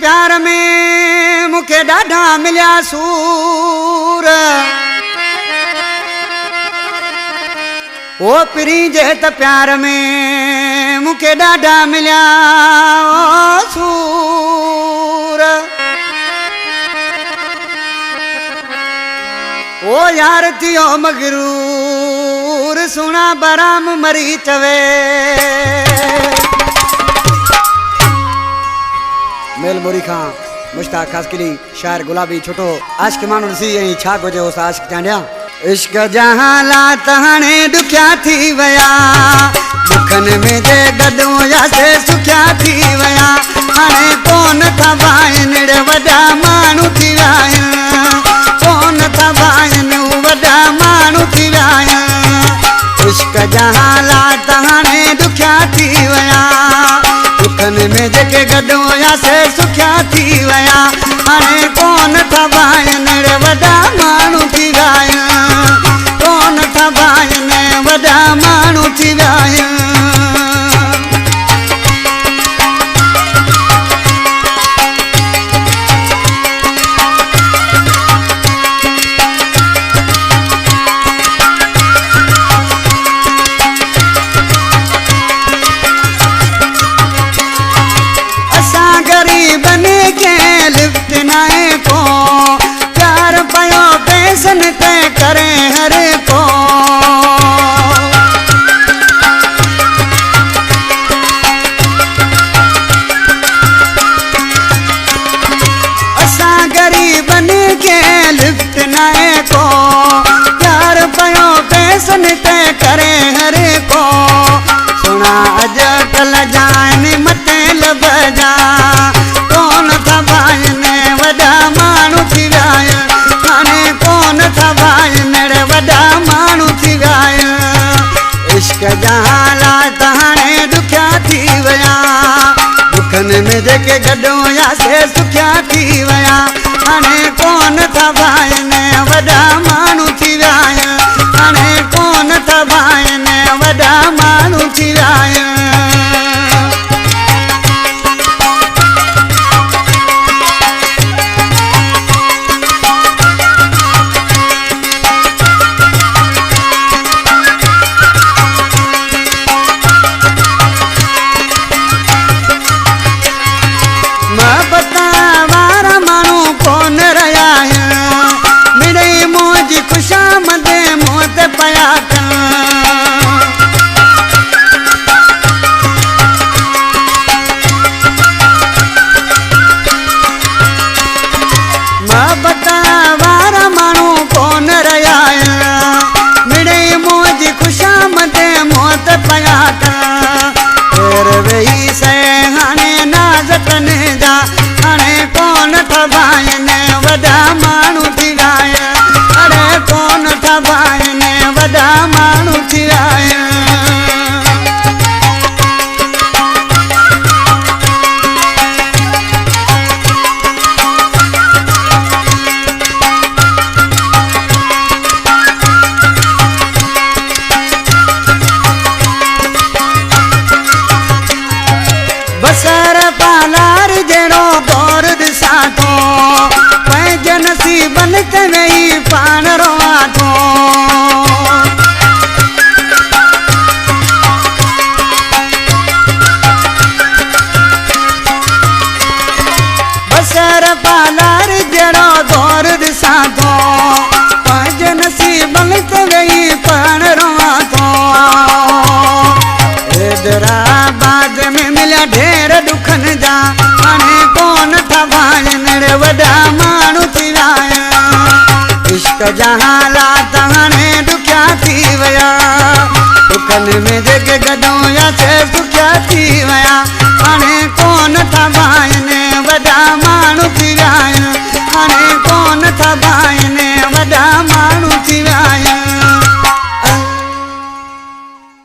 प्यार में मुखे ॾाढा मिलिया सूर ओ पिरी जे त प्यार में मुखे ॾाढा मिलिया सूर ओ यार थियो मगरूर सुना बराम मरी चवे मेल मोरी खां मुश्ताक खासकिली शायर गुलाबी छोटो आशिक माण्हू ॾिसी ऐं छा घुरिजे उहो आशिक चांडिया इश्क जहां लात हाणे ॾुखिया थी विया दुखनि में जे गॾु हुयासीं सुखिया थी विया हाणे कोन था भाइनि वॾा माण्हू थी विया आहिनि कोन था भाइनि वॾा माण्हू थी विया आहिनि इश्क जहां लात हाणे ॾुखिया थी विया दुखनि में जेके गॾु हुयासीं सुखिया थी विया हाणे कोन था भाइनि वॾा माण्हू थी विया आहिनि कोन था भाइनि वॾा माण्हू थी विया आहिनि प्यार पयो पैसन ते करे हर को असां गरीबन के लिफ्ट नाए को प्यार पयो पैसन ते करे हर को सुना अॼुकल्ह जान मथे लब जा कोन था भाइनि वॾा माण्हू थी विया आहिनि हाणे कोन था भाइनि वॾा माण्हू थी विया आहिनि इश्क जा हालात हाणे ॾुखिया थी विया दुखनि में जेके गॾु हुयासीं सुखिया थी विया हाणे कोन था भाइनि वॾा माण्हू थी विया आहिनि हाणे कोन था भाइनि वॾा माण्हू थी विया आहिनि बसर पालार जहिड़ो दौर ॾिसां थो पंहिंजे नसीबनि ते वेही पाण रोआं थो बसर पालार जहिड़ो दौर ॾिसां थो पंहिंजे नसीबनि ते वेही पाण रोआं थो हैदराबाद में मिलिया ढेर दुखनि जा हाणे कोन था भाइनि वॾा माण्हू थी विया आहिनि इश्क जा हालात हाणे ॾुखिया थी विया दुखनि में जेके गॾु हुयासीं सुखिया थी विया हाणे कोन था भाइनि